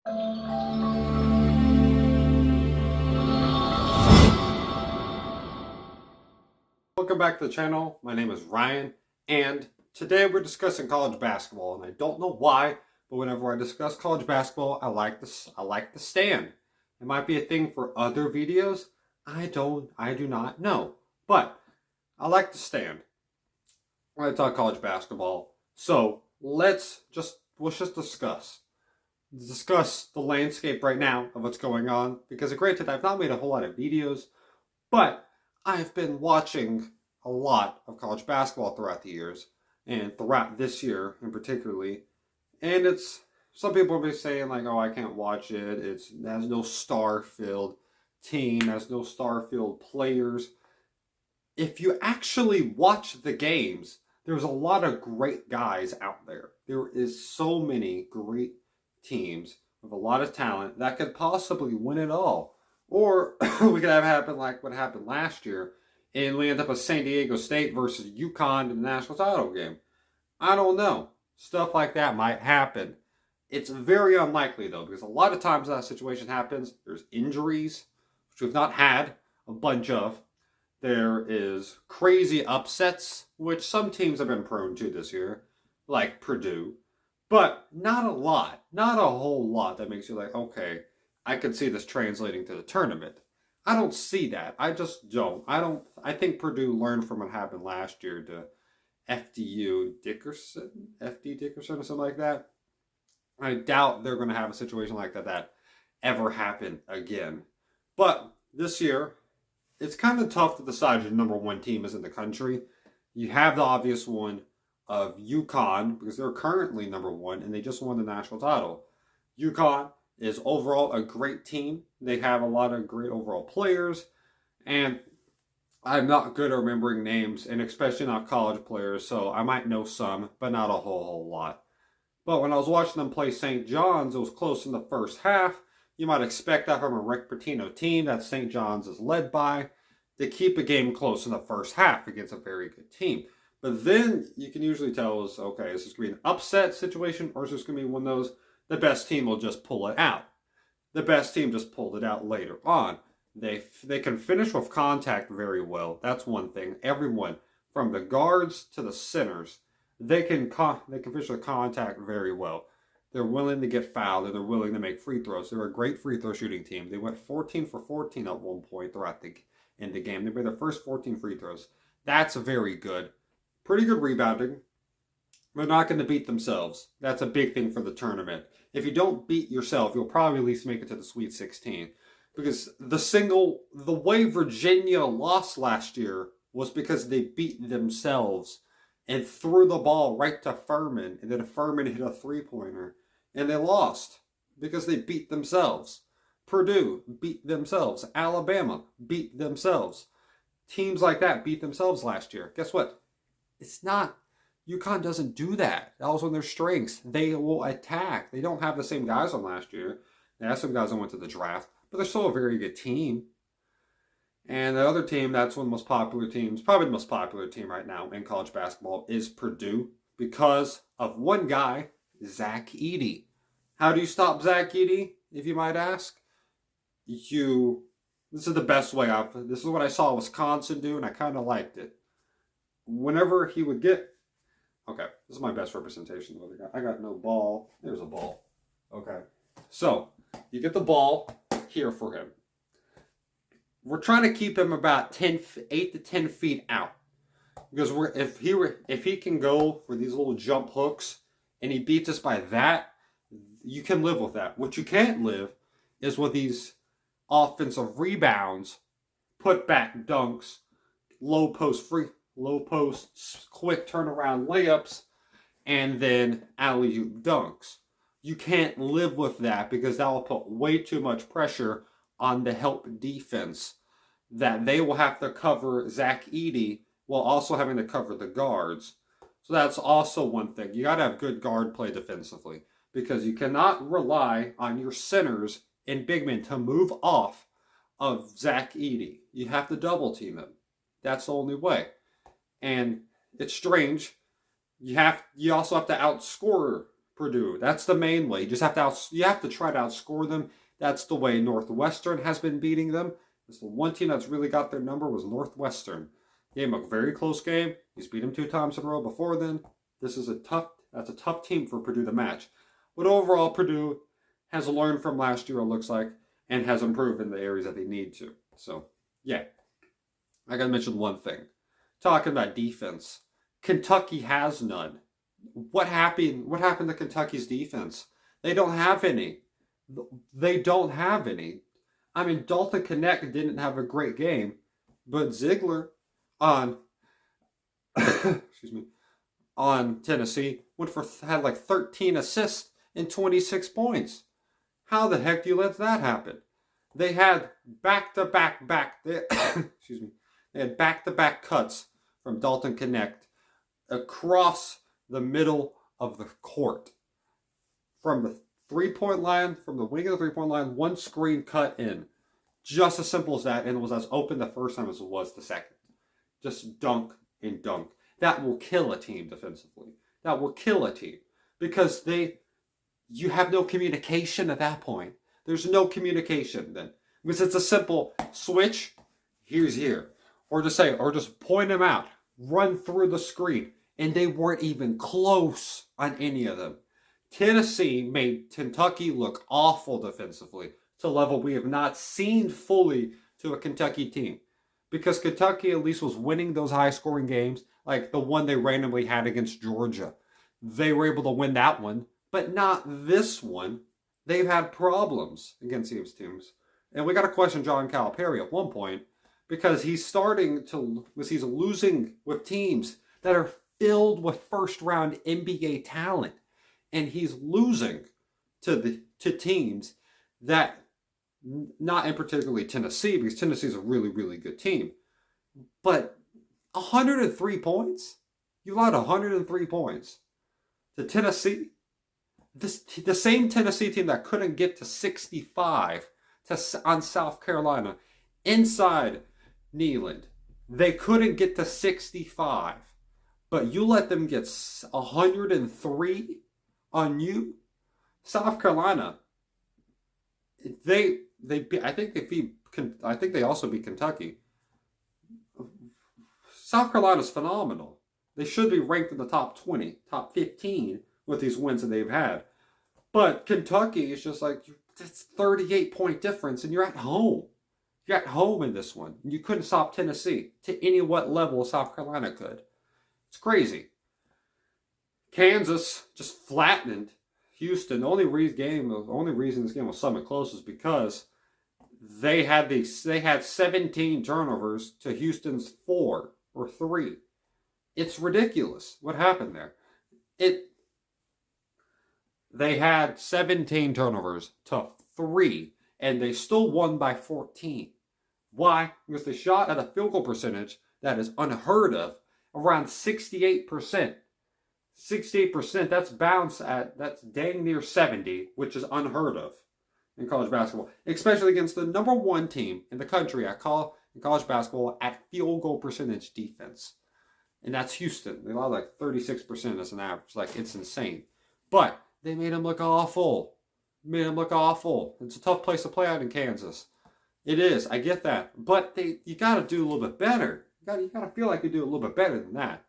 Welcome back to the channel. My name is Ryan, and today we're discussing college basketball. And I don't know why, but whenever I discuss college basketball, I like the stand. It might be a thing for other videos. I do not know, but I like the stand when I talk college basketball. So let's just discuss the landscape right now of what's going on. Because granted, I've not made a whole lot of videos, but I've been watching a lot of college basketball throughout the years, and throughout this year in particularly. And it's, some people will be saying like, oh, I can't watch it. It has no star-filled team, has no star-filled players. If you actually watch the games, there's a lot of great guys out there. There is so many great teams with a lot of talent that could possibly win it all. Or we could have happen like what happened last year, and we end up with San Diego State versus UConn in the national title game. I don't know. Stuff like that might happen. It's very unlikely though, because a lot of times that situation happens, there's injuries, which we've not had a bunch of. There is crazy upsets, which some teams have been prone to this year, like Purdue. But not a lot. Not a whole lot that makes you like, okay, I could see this translating to the tournament. I don't see that. I just don't. I think Purdue learned from what happened last year to FD Dickerson or something like that. I doubt they're going to have a situation like that ever happen again. But this year, it's kind of tough to decide who the number one team is in the country. You have the obvious one of UConn, because they're currently number one, and they just won the national title. UConn is overall a great team. They have a lot of great overall players, and I'm not good at remembering names, and especially not college players, so I might know some, but not a whole lot. But when I was watching them play St. John's, it was close in the first half. You might expect that from a Rick Pitino team that St. John's is led by, to keep a game close in the first half against a very good team. But then you can usually tell, okay, is this going to be an upset situation, or is this going to be one of those, the best team will just pull it out. The best team just pulled it out later on. They can finish with contact very well. That's one thing. Everyone, from the guards to the centers, they can finish with contact very well. They're willing to get fouled, and they're willing to make free throws. They're a great free throw shooting team. They went 14 for 14 at one point throughout in the game. They made their first 14 free throws. That's very good. Pretty good rebounding. They're not going to beat themselves. That's a big thing for the tournament. If you don't beat yourself, you'll probably at least make it to the Sweet 16. Because the way Virginia lost last year was because they beat themselves and threw the ball right to Furman, and then Furman hit a three-pointer, and they lost because they beat themselves. Purdue beat themselves. Alabama beat themselves. Teams like that beat themselves last year. Guess what? It's not. UConn doesn't do that. That was one of their strengths. They will attack. They don't have the same guys on last year. They have some guys that went to the draft, but they're still a very good team. And the other team, that's one of the most popular teams, probably the most popular team right now in college basketball, is Purdue, because of one guy, Zach Edey. How do you stop Zach Edey, if you might ask? This is the best way this is what I saw Wisconsin do, and I kind of liked it. Whenever he would get, okay, this is my best representation of what I got. I got no ball. There's a ball. Okay. So, you get the ball here for him. We're trying to keep him about 8 to 10 feet out. Because if he can go for these little jump hooks and he beats us by that, you can live with that. What you can't live is with these offensive rebounds, put back dunks, low post, quick turnaround layups, and then alley-oop dunks. You can't live with that, because that will put way too much pressure on the help defense, that they will have to cover Zach Edey while also having to cover the guards. So that's also one thing. You got to have good guard play defensively, because you cannot rely on your centers and big men to move off of Zach Edey. You have to double team him. That's the only way. And it's strange. You also have to outscore Purdue. That's the main way. You have to try to outscore them. That's the way Northwestern has been beating them. It's the one team that's really got their number was Northwestern. Game, a very close game. He's beat them 2 times in a row before then. That's a tough team for Purdue to match. But overall, Purdue has learned from last year, it looks like, and has improved in the areas that they need to. So, yeah. I gotta mention one thing. Talking about defense. Kentucky has none. What happened to Kentucky's defense? They don't have any. They don't have any. I mean, Dalton Knecht didn't have a great game, but Ziegler on Tennessee had like 13 assists and 26 points. How the heck do you let that happen? They had back-to-back They had back-to-back cuts from Dalton Knecht across the middle of the court. From the three-point line, from the wing of the three-point line, one screen cut in. Just as simple as that, and it was as open the first time as it was the second. Just dunk and dunk. That will kill a team defensively. That will kill a team. Because you have no communication at that point. There's no communication then. Because it's a simple switch, here's here. Or just point them out. Run through the screen. And they weren't even close on any of them. Tennessee made Kentucky look awful defensively to a level we have not seen fully to a Kentucky team. Because Kentucky at least was winning those high-scoring games, like the one they randomly had against Georgia. They were able to win that one, but not this one. They've had problems against these teams. And we got to question John Calipari at one point because he's losing with teams that are filled with first-round NBA talent. And he's losing to teams that, not in particularly Tennessee, because Tennessee is a really, really good team. But 103 points? You allowed 103 points to Tennessee? The same Tennessee team that couldn't get to 65 on South Carolina inside Neyland. They couldn't get to 65. But you let them get 103 on you? South Carolina, I think they also beat Kentucky. South Carolina's phenomenal. They should be ranked in the top 20, top 15 with these wins that they've had. But Kentucky is just like, it's 38-point difference and you're at home. You're at home in this one. You couldn't stop Tennessee to any what level South Carolina could. It's crazy. Kansas just flattened Houston. The only reason this game was somewhat close is because they had 17 turnovers to Houston's 4 or 3. It's ridiculous what happened there. They had 17 turnovers to 3, and they still won by 14. Why? Because they shot at a field goal percentage that is unheard of, around 68%. 68%, that's dang near 70, which is unheard of in college basketball, especially against the number 1 team in the country in college basketball at field goal percentage defense. And that's Houston. They allow like 36% as an average. Like, it's insane. But they made them look awful. It's a tough place to play out in Kansas. It is. I get that. But you got to do a little bit better. You got to feel like you do a little bit better than that.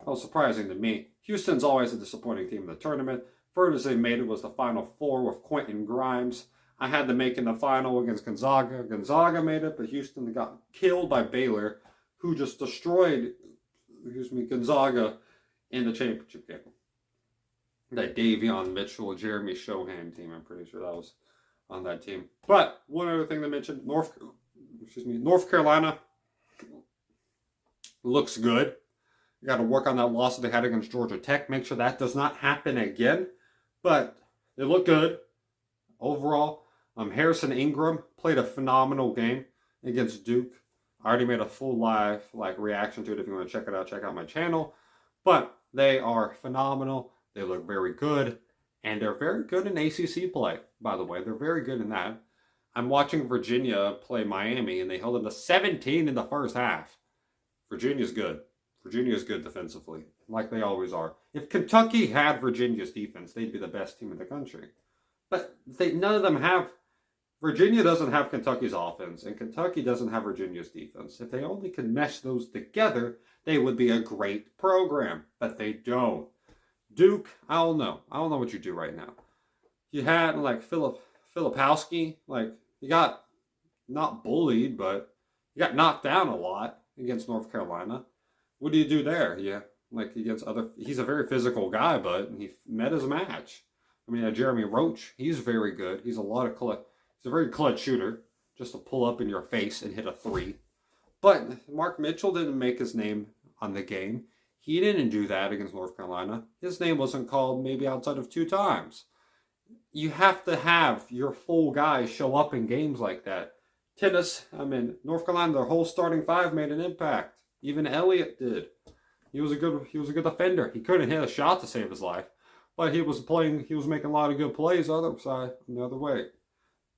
That was surprising to me. Houston's always a disappointing team in the tournament. Furthest they made it was the Final Four with Quentin Grimes. I had them making the final against Gonzaga. Gonzaga made it, but Houston got killed by Baylor, who just destroyed Gonzaga in the championship game. That Davion Mitchell, Jeremy Shohan team, I'm pretty sure that was on that team. But one other thing to mention, North Carolina looks good. You got to work on that loss that they had against Georgia Tech. Make sure that does not happen again. But they look good overall. Harrison Ingram played a phenomenal game against Duke. I already made a full live reaction to it. If you want to check it out, check out my channel. But they are phenomenal. They look very good. And they're very good in ACC play, by the way. They're very good in that. I'm watching Virginia play Miami, and they held them to 17 in the first half. Virginia's good. Virginia is good defensively, like they always are. If Kentucky had Virginia's defense, they'd be the best team in the country. But none of them have. Virginia doesn't have Kentucky's offense, and Kentucky doesn't have Virginia's defense. If they only could mesh those together, they would be a great program. But they don't. Duke, I don't know. I don't know what you do right now. You had like Filipowski, like he got not bullied, but he got knocked down a lot against North Carolina. What do you do there? Yeah, like against other. He's a very physical guy, but he met his match. I mean, Jeremy Roach, he's very good. He's a very clutch shooter, just to pull up in your face and hit a three. But Mark Mitchell didn't make his name on the game. He didn't do that against North Carolina. His name wasn't called maybe outside of 2 times. You have to have your full guys show up in games like that. North Carolina, their whole starting 5 made an impact. Even Elliott did. He was a good defender. He couldn't hit a shot to save his life, but he was making a lot of good plays the other way.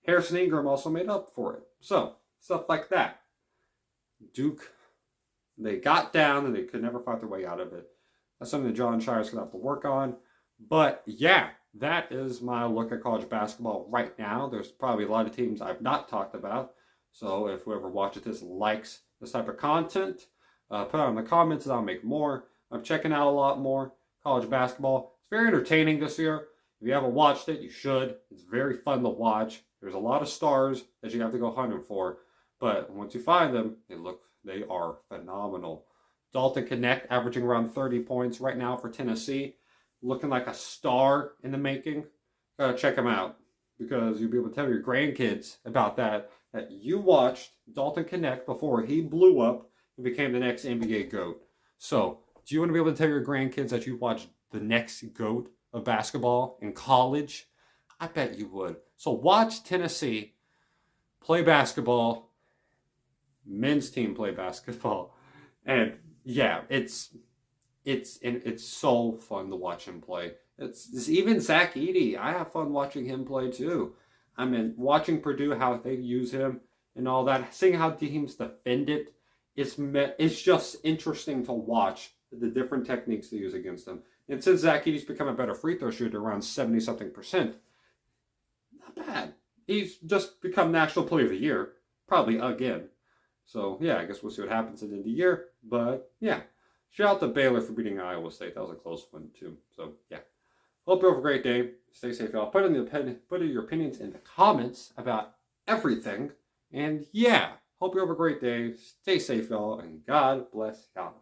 Harrison Ingram also made up for it. So, stuff like that. Duke, they got down and they could never fight their way out of it. That's something that John Shire's going to have to work on. But yeah, that is my look at college basketball right now. There's probably a lot of teams I've not talked about. So if whoever watches this likes this type of content, put it in the comments and I'll make more. I'm checking out a lot more college basketball. It's very entertaining this year. If you haven't watched it, you should. It's very fun to watch. There's a lot of stars that you have to go hunting for. But once you find them, they are phenomenal. Dalton Knecht averaging around 30 points right now for Tennessee. Looking like a star in the making. Gotta check him out. Because you'll be able to tell your grandkids about that you watched Dalton Knecht before he blew up and became the next NBA GOAT. So, do you want to be able to tell your grandkids that you watched the next GOAT of basketball in college? I bet you would. So watch Tennessee play basketball, men's team play basketball, and yeah, it's so fun to watch him play. It's even Zach Edey. I have fun watching him play too. I mean, watching Purdue, how they use him and all that, seeing how teams defend it. It's just interesting to watch the different techniques they use against them. And since Zach Edey's become a better free throw shooter, around 70-something%, not bad. He's just become National Player of the Year, probably again. So, yeah, I guess we'll see what happens at the end of the year. But, yeah, shout out to Baylor for beating Iowa State. That was a close one, too. So, yeah. Hope you have a great day. Stay safe, y'all. Put in your opinions in the comments about everything. And, yeah, hope you have a great day. Stay safe, y'all. And God bless y'all.